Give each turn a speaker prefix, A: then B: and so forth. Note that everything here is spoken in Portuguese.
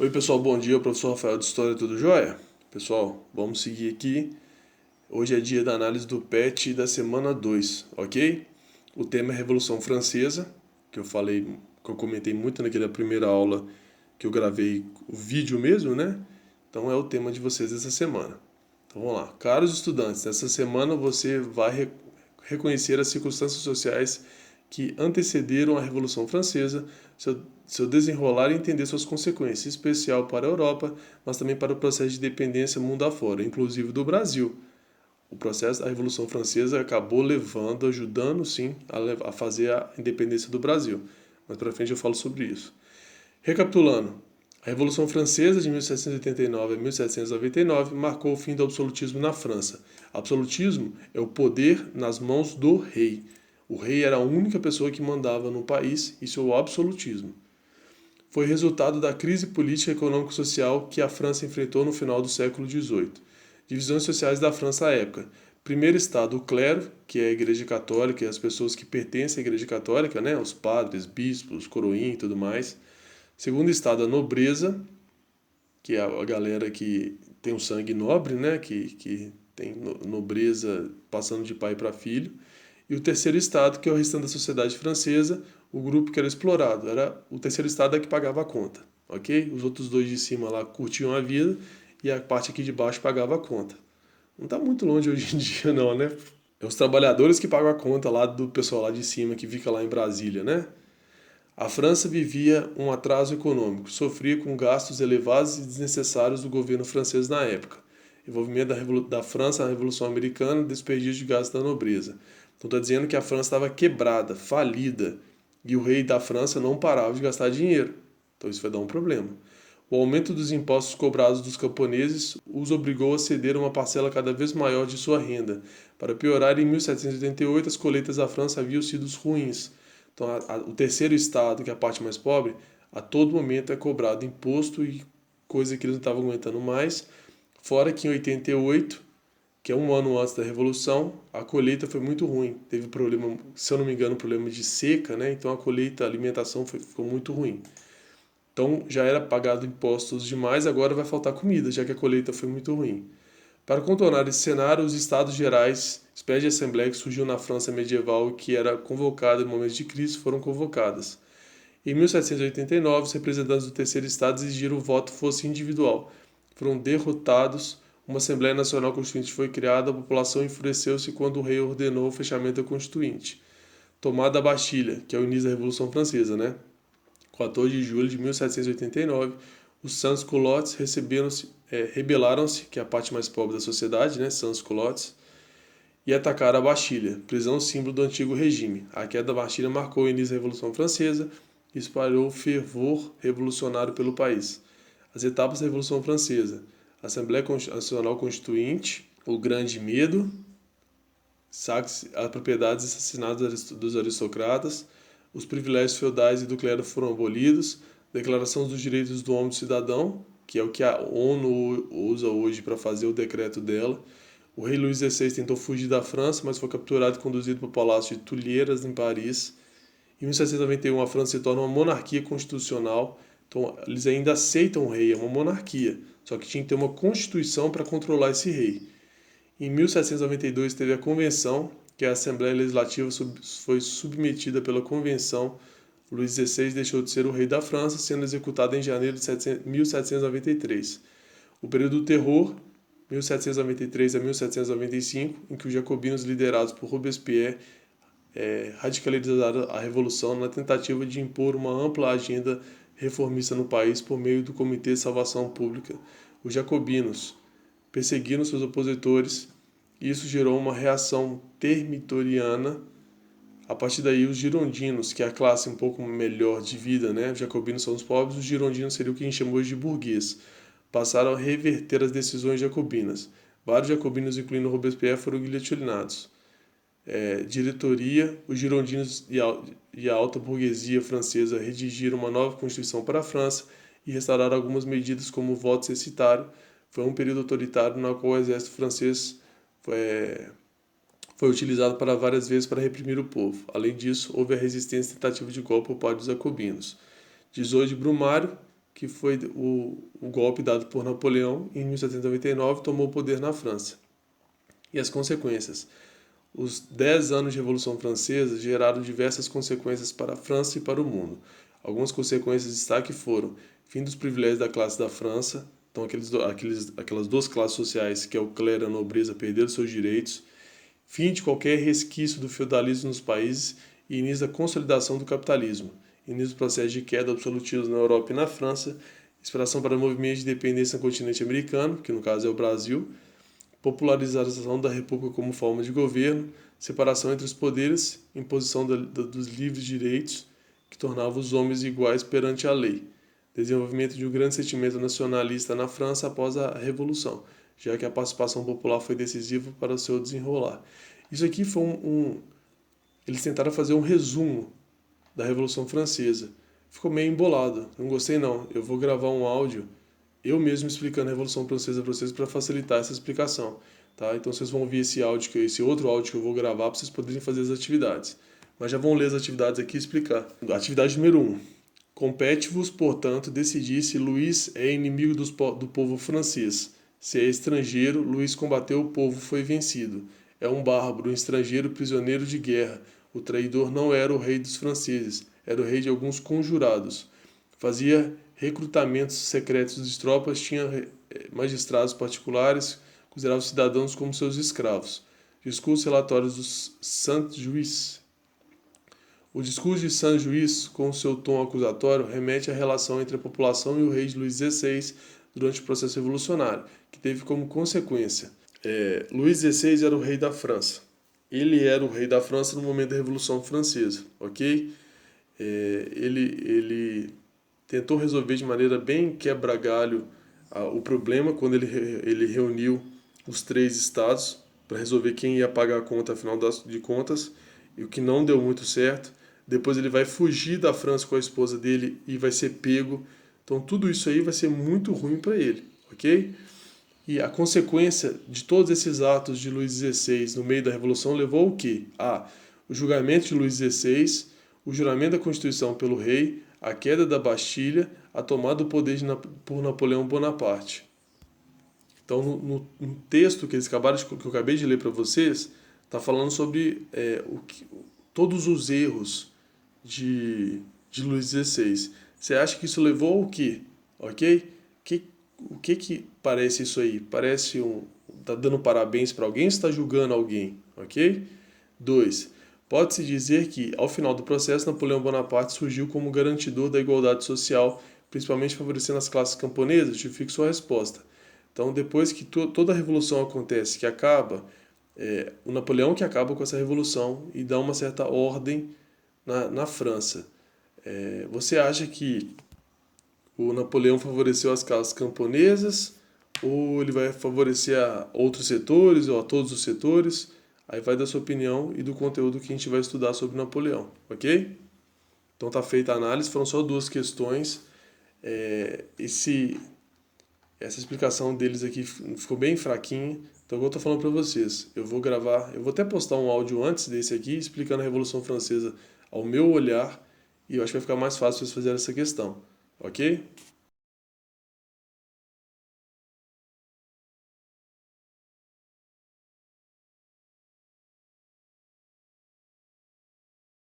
A: Oi pessoal, bom dia, professor Rafael de História, tudo jóia? Pessoal, vamos seguir aqui. Hoje é dia da análise do PET da semana 2, ok? O tema é Revolução Francesa, que eu comentei muito naquela primeira aula que eu gravei o vídeo mesmo, né? Então é o tema de vocês essa semana. Então vamos lá. Caros estudantes, nessa semana você vai reconhecer as circunstâncias sociais que antecederam a Revolução Francesa, seu desenrolar e entender suas consequências, em especial para a Europa, mas também para o processo de independência mundo afora, inclusive do Brasil. O processo da Revolução Francesa acabou ajudando sim, a fazer a independência do Brasil. Mais para frente eu falo sobre isso. Recapitulando, a Revolução Francesa de 1789 a 1799 marcou o fim do absolutismo na França. Absolutismo é o poder nas mãos do rei. O rei era a única pessoa que mandava no país, isso é o absolutismo. Foi resultado da crise política, econômica e social que a França enfrentou no final do século XVIII. Divisões sociais da França à época. Primeiro estado, o clero, que é a Igreja Católica e as pessoas que pertencem à Igreja Católica, né, os padres, bispos, coroinha e tudo mais. Segundo estado, a nobreza, que é a galera que tem um sangue nobre, né, que tem nobreza passando de pai para filho. E o terceiro estado, que é o restante da sociedade francesa, o grupo que era explorado. Era o terceiro estado é que pagava a conta, ok? Os outros dois de cima lá curtiam a vida e a parte aqui de baixo pagava a conta. Não está muito longe hoje em dia não, né? É os trabalhadores que pagam a conta lá do pessoal lá de cima que fica lá em Brasília, né? A França vivia um atraso econômico, sofria com gastos elevados e desnecessários do governo francês na época. Envolvimento da França na Revolução Americana, desperdício de gastos da nobreza. Então está dizendo que a França estava quebrada, falida, e o rei da França não parava de gastar dinheiro. Então isso vai dar um problema. O aumento dos impostos cobrados dos camponeses os obrigou a ceder uma parcela cada vez maior de sua renda. Para piorar, em 1788 as colheitas da França haviam sido ruins. Então, o terceiro estado, que é a parte mais pobre, a todo momento é cobrado imposto e coisa que eles não estavam aguentando mais. Fora que em 88, que é um ano antes da Revolução, a colheita foi muito ruim. Teve problema, se eu não me engano, problema de seca, né? Então a colheita, a alimentação ficou muito ruim. Então já era pagado impostos demais, agora vai faltar comida, já que a colheita foi muito ruim. Para contornar esse cenário, os Estados Gerais, espécie de assembleia que surgiu na França medieval e que era convocada em momentos de crise, foram convocadas. Em 1789, os representantes do terceiro estado exigiram que o voto fosse individual. Foram derrotados, uma Assembleia Nacional Constituinte foi criada, a população enfureceu-se quando o rei ordenou o fechamento da Constituinte. Tomada a Bastilha, que é o início da Revolução Francesa, né? 14 de julho de 1789, os sans-culottes rebelaram-se, que é a parte mais pobre da sociedade, né, sans-culottes, e atacaram a Bastilha, prisão símbolo do antigo regime. A queda da Bastilha marcou o início da Revolução Francesa e espalhou o fervor revolucionário pelo país. As etapas da Revolução Francesa: Assembleia Nacional Constituinte, o Grande Medo, saques a propriedades assassinadas dos aristocratas, os privilégios feudais e do clero foram abolidos, Declaração dos Direitos do Homem e do Cidadão, que é o que a ONU usa hoje para fazer o decreto dela. O rei Luís XVI tentou fugir da França, mas foi capturado e conduzido para o Palácio de Tuileries, em Paris. Em 1791, a França se torna uma monarquia constitucional. Então, eles ainda aceitam o rei, é uma monarquia. Só que tinha que ter uma constituição para controlar esse rei. Em 1792, teve a Convenção, que a Assembleia Legislativa foi submetida pela Convenção. Luís XVI deixou de ser o rei da França, sendo executado em janeiro de 1793. O período do terror, 1793 a 1795, em que os jacobinos liderados por Robespierre radicalizaram a revolução na tentativa de impor uma ampla agenda reformista no país por meio do Comitê de Salvação Pública. Os jacobinos perseguiram seus opositores e isso gerou uma reação territoriana. A partir daí, os girondinos, que é a classe um pouco melhor de vida, né? Os jacobinos são os pobres, os girondinos seriam o que a gente chama hoje de burguês. Passaram a reverter as decisões jacobinas. Vários jacobinos, incluindo Robespierre, foram guilhotinados. Diretoria, os girondinos e a alta burguesia francesa redigiram uma nova constituição para a França e restauraram algumas medidas como o voto censitário. Foi um período autoritário no qual o exército francês foi utilizado para várias vezes para reprimir o povo. Além disso, houve a resistência e tentativa de golpe por parte dos jacobinos. 18 de Brumário, que foi o golpe dado por Napoleão em 1799, tomou o poder na França. E as consequências. Os 10 anos de Revolução Francesa geraram diversas consequências para a França e para o mundo. Algumas consequências de destaque foram fim dos privilégios da classe da França, então aquelas duas classes sociais, que é o clero e a nobreza, perderam seus direitos, fim de qualquer resquício do feudalismo nos países e início da consolidação do capitalismo, início do processo de queda do absolutismo na Europa e na França, inspiração para movimentos de independência no continente americano, que no caso é o Brasil, popularização da república como forma de governo, separação entre os poderes, imposição dos livres direitos, que tornava os homens iguais perante a lei, desenvolvimento de um grande sentimento nacionalista na França após a Revolução, já que a participação popular foi decisiva para o seu desenrolar. Isso aqui foi eles tentaram fazer um resumo da Revolução Francesa. Ficou meio embolado, não gostei não. Eu vou gravar um áudio eu mesmo explicando a Revolução Francesa para vocês para facilitar essa explicação, tá? Então vocês vão ouvir esse outro áudio que eu vou gravar para vocês poderem fazer as atividades. Mas já vão ler as atividades aqui e explicar. Atividade número 1. Compete-vos, portanto, decidir se Luís é inimigo do povo francês. Se é estrangeiro, Luís combateu o povo, foi vencido. É um bárbaro, um estrangeiro, prisioneiro de guerra. O traidor não era o rei dos franceses, era o rei de alguns conjurados. Fazia recrutamentos secretos de tropas, tinha magistrados particulares, considerava os cidadãos como seus escravos. Discursos relatórios dos Saint-Juís. O discurso de Saint-Juís, com seu tom acusatório, remete à relação entre a população e o rei de Luís XVI durante o processo revolucionário, que teve como consequência. Luís XVI era o rei da França. Ele era o rei da França no momento da Revolução Francesa, ok? Ele tentou resolver de maneira bem quebra-galho o problema quando ele reuniu os 3 estados para resolver quem ia pagar a conta, afinal de contas, e o que não deu muito certo. Depois ele vai fugir da França com a esposa dele e vai ser pego. Então tudo isso aí vai ser muito ruim para ele, ok? E a consequência de todos esses atos de Luís XVI no meio da Revolução levou ao quê? O julgamento de Luís XVI, o juramento da Constituição pelo rei, a queda da Bastilha, a tomada do poder por Napoleão Bonaparte. Então, no texto que eu acabei de ler para vocês, está falando sobre todos os erros de Luís XVI. Você acha que isso levou ao quê? Ok? O que parece isso aí? Parece tá dando parabéns para alguém ou está julgando alguém? Ok? 2. Pode-se dizer que, ao final do processo, Napoleão Bonaparte surgiu como garantidor da igualdade social, principalmente favorecendo as classes camponesas? Justifique sua resposta. Então, depois que toda a revolução acontece, que acaba, o Napoleão que acaba com essa revolução e dá uma certa ordem na França. Você acha que o Napoleão favoreceu as classes camponesas ou ele vai favorecer a outros setores ou a todos os setores? Aí vai da sua opinião e do conteúdo que a gente vai estudar sobre Napoleão, ok? Então tá feita a análise, foram só 2 questões. Essa explicação deles aqui ficou bem fraquinha, então eu estou falando para vocês. Eu vou até postar um áudio antes desse aqui, explicando a Revolução Francesa ao meu olhar, e eu acho que vai ficar mais fácil vocês fazerem essa questão, ok?